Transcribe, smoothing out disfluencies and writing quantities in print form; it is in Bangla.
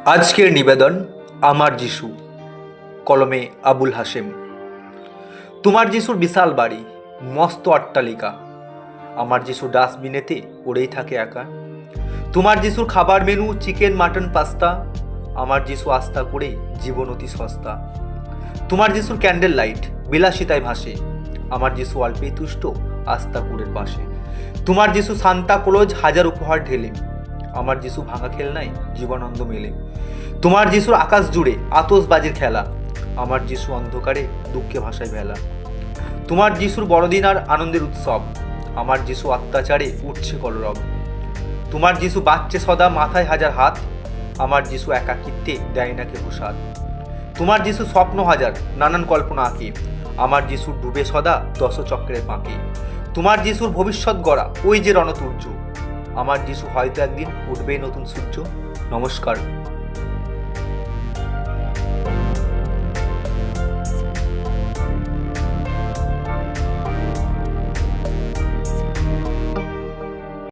আজকের নিবেদন আমার যিশু, কলমে আবুল হাশেম। তোমার যিশুর বিশাল বাড়ি, মস্ত অট্টালিকা। আমার যিশু ডাস্টবিনেতে পড়েই থাকে একা। তোমার যিশুর খাবার মেনু চিকেন, মাটন, পাস্তা। আমার যিশু আস্থা করে জীবন অতি সস্তা। তোমার যিশুর ক্যান্ডেল লাইট বিলাসিতায় ভাসে। আমার যিশু অল্পেই তুষ্ট, আস্থা কুড়ের পাশে। তোমার যিশু সান্তা ক্লোজ হাজার উপহার ঢেলে। আমার যিশু ভাঙা খেলনায় জীবনানন্দ মেলে। তোমার যিশুর আকাশ জুড়ে আতশবাজির খেলা। আমার যিশু অন্ধকারে দুঃখে ভাসায় ভেলা। তোমার যিশুর বড়দিন আর আনন্দের উৎসব। আমার যিশু অত্যাচারে উঠছে কলরব। তোমার যিশু বাচ্চে সদা, মাথায় হাজার হাত। আমার যিশু একাকিত্বে দেয় না কেহ সাথ। তোমার যিশু স্বপ্ন হাজার, নানান কল্পনা আঁকে। আমার যিশু ডুবে সদা দশচক্রের বাঁকে। তোমার যিশুর ভবিষ্যৎ গড়া ওই যে রণতুর্য। আমার যিশু হয়তো একদিন উঠবে নতুন সূর্য। নমস্কার।